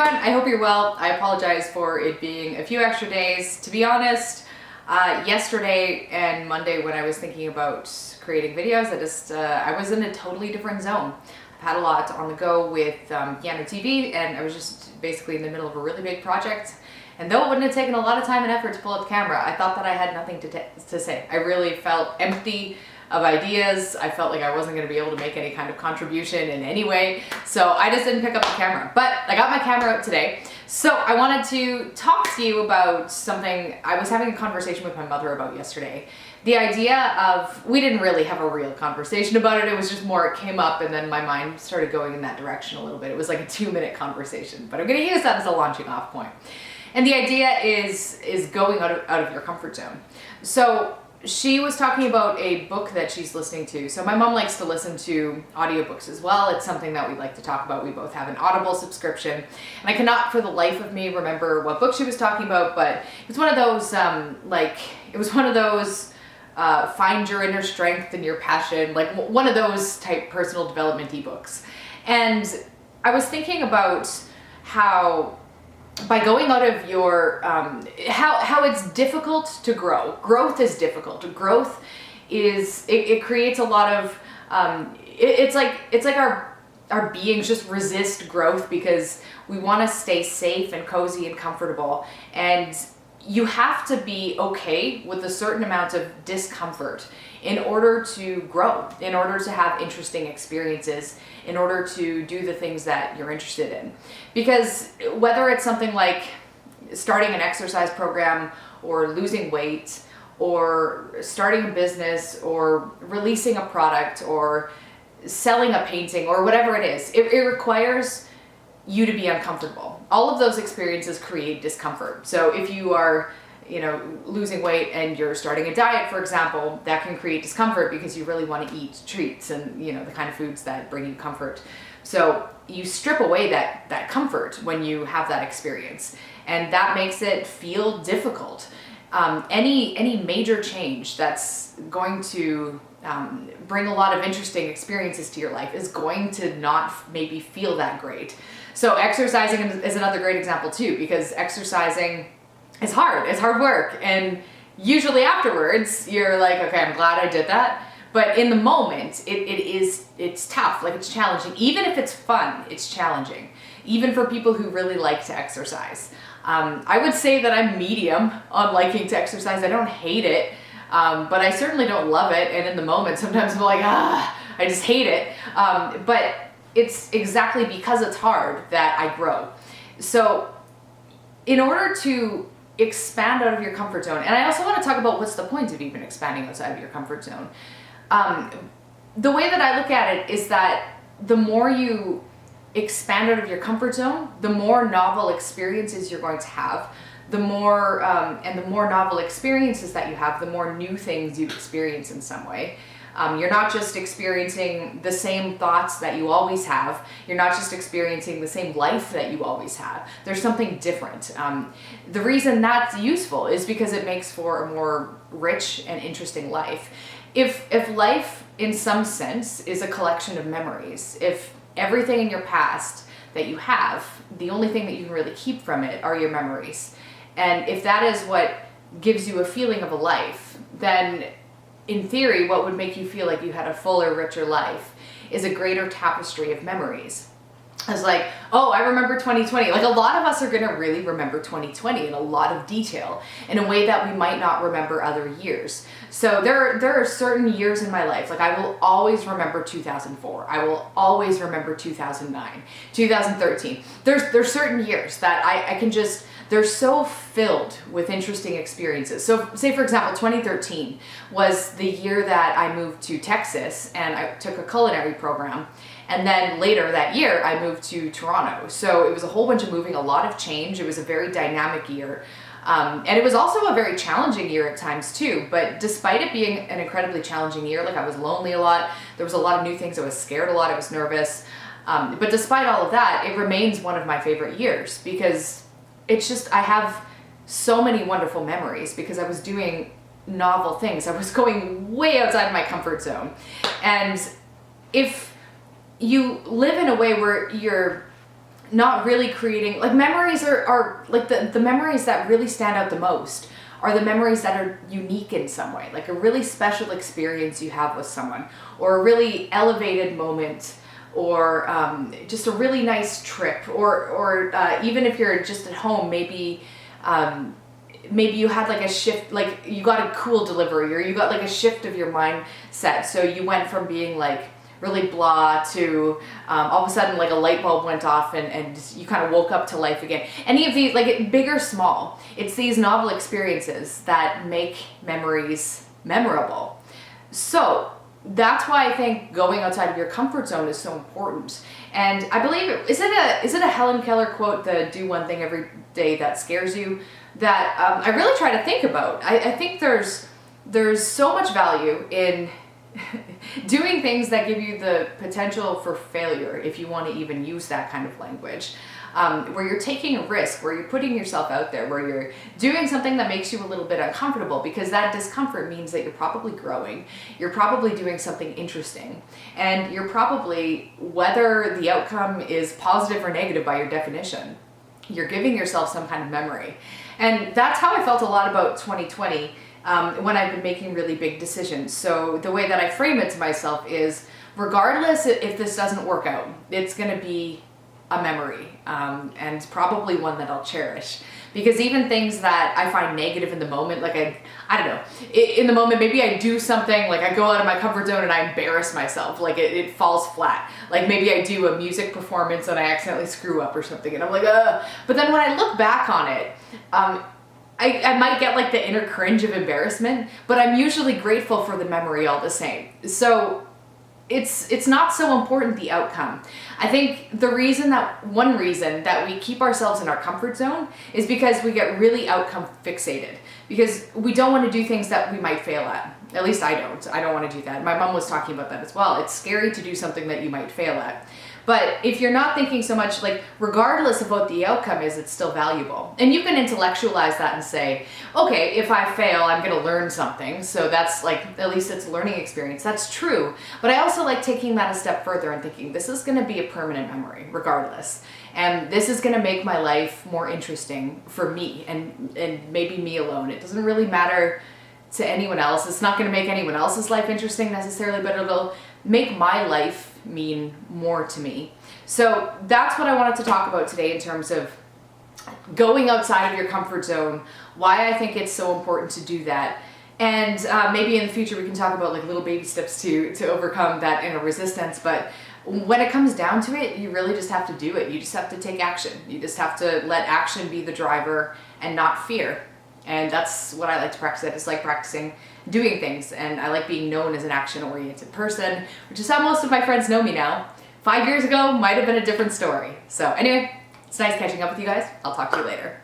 everyone, I hope you're well. I apologize for it being a few extra days. To be honest, yesterday and Monday when I was thinking about creating videos, I was in a totally different zone. I've had a lot on the go with Piano TV, and I was just basically in the middle of a really big project. And though it wouldn't have taken a lot of time and effort to pull up the camera, I thought that I had nothing to say. I really felt empty of ideas. I felt like I wasn't going to be able to make any kind of contribution in any way. So I just didn't pick up the camera. But I got my camera out today. So I wanted to talk to you about something I was having a conversation with my mother about yesterday. The idea of, we didn't really have a real conversation about it. It was just more, it came up and then my mind started going in that direction a little bit. It was like a 2-minute conversation, but I'm going to use that as a launching off point. And the idea is going out of your comfort zone. So she was talking about a book that she's listening to. So my mom likes to listen to audiobooks as well. It's something that we like to talk about. We both have an Audible subscription. And I cannot for the life of me remember what book she was talking about, but it's one of those, find your inner strength and your passion, like one of those type personal development ebooks. And I was thinking about how by going out of your, how it's difficult to grow. Growth is difficult. Growth is, it creates a lot of, it's like our beings just resist growth because we want to stay safe and cozy and comfortable. And you have to be okay with a certain amount of discomfort in order to grow, in order to have interesting experiences, in order to do the things that you're interested in. Because whether it's something like starting an exercise program or losing weight or starting a business or releasing a product or selling a painting or whatever it is, it requires you to be uncomfortable. All of those experiences create discomfort. So if you are, losing weight and you're starting a diet, for example, that can create discomfort because you really want to eat treats and, the kind of foods that bring you comfort. So you strip away that comfort when you have that experience, and that makes it feel difficult. Any major change that's going to bring a lot of interesting experiences to your life is going to not maybe feel that great. So exercising is another great example too, because exercising is hard. It's hard work. And usually afterwards, you're like, okay, I'm glad I did that. But in the moment, it's tough, like it's challenging. Even if it's fun, it's challenging. Even for people who really like to exercise. I would say that I'm medium on liking to exercise. I don't hate it, but I certainly don't love it. And in the moment, sometimes I'm like, I just hate it. But it's exactly because it's hard that I grow. So in order to expand out of your comfort zone, and I also want to talk about what's the point of even expanding outside of your comfort zone. The way that I look at it is that the more you expand out of your comfort zone, the more novel experiences you're going to have, the more novel experiences that you have, the more new things you experience in some way. You're not just experiencing the same thoughts that you always have. You're not just experiencing the same life that you always have. There's something different. The reason that's useful is because it makes for a more rich and interesting life. If life, in some sense, is a collection of memories, if everything in your past that you have, the only thing that you can really keep from it are your memories, and if that is what gives you a feeling of a life, then in theory, what would make you feel like you had a fuller, richer life is a greater tapestry of memories. It's like, oh, I remember 2020. Like a lot of us are gonna really remember 2020 in a lot of detail in a way that we might not remember other years. So there are certain years in my life, like I will always remember 2004. I will always remember 2009, 2013. There's certain years that I can just, they're so filled with interesting experiences. So say for example, 2013 was the year that I moved to Texas and I took a culinary program. And then later that year, I moved to Toronto. So it was a whole bunch of moving, a lot of change. It was a very dynamic year. And it was also a very challenging year at times too. But despite it being an incredibly challenging year, like I was lonely a lot, there was a lot of new things, I was scared a lot, I was nervous. But despite all of that, it remains one of my favorite years because it's just, I have so many wonderful memories because I was doing novel things. I was going way outside my comfort zone. And if you live in a way where you're not really creating, like memories are like the memories that really stand out the most are the memories that are unique in some way, like a really special experience you have with someone, or a really elevated moment, or just a really nice trip, or even if you're just at home, maybe maybe you had like a shift, like you got a cool delivery, or you got like a shift of your mindset, so you went from being like really blah to all of a sudden like a light bulb went off and you kind of woke up to life again. Any of these, like big or small, it's these novel experiences that make memories memorable. So that's why I think going outside of your comfort zone is so important. And I believe, is it a Helen Keller quote, the do one thing every day that scares you, that I really try to think about. I think there's so much value in doing things that give you the potential for failure, if you want to even use that kind of language, where you're taking a risk, where you're putting yourself out there, where you're doing something that makes you a little bit uncomfortable, because that discomfort means that you're probably growing, you're probably doing something interesting, and you're probably, whether the outcome is positive or negative by your definition, you're giving yourself some kind of memory. And that's how I felt a lot about 2020. When I've been making really big decisions. So the way that I frame it to myself is, regardless if this doesn't work out, it's going to be a memory, and probably one that I'll cherish. Because even things that I find negative in the moment, like I don't know, in the moment, maybe I do something, like I go out of my comfort zone and I embarrass myself, like it falls flat. Like maybe I do a music performance and I accidentally screw up or something, and I'm like, ugh. But then when I look back on it, I might get like the inner cringe of embarrassment, but I'm usually grateful for the memory all the same. So it's not so important the outcome. I think one reason that we keep ourselves in our comfort zone is because we get really outcome fixated, because we don't want to do things that we might fail at. At least I don't want to do that. My mom was talking about that as well. It's scary to do something that you might fail at. But if you're not thinking so much, like regardless of what the outcome is, it's still valuable. And you can intellectualize that and say, okay, if I fail, I'm going to learn something. So that's like, at least it's a learning experience. That's true. But I also like taking that a step further and thinking, this is going to be a permanent memory regardless. And this is going to make my life more interesting for me and maybe me alone. It doesn't really matter to anyone else. It's not going to make anyone else's life interesting necessarily, but it'll make my life mean more to me. So that's what I wanted to talk about today in terms of going outside of your comfort zone, why I think it's so important to do that. And maybe in the future we can talk about like little baby steps to overcome that inner resistance. But when it comes down to it, you really just have to do it. You just have to take action. You just have to let action be the driver and not fear. And that's what I like to practice. I just like practicing doing things, and I like being known as an action-oriented person, which is how most of my friends know me now. 5 years ago might have been a different story. So anyway, it's nice catching up with you guys. I'll talk to you later.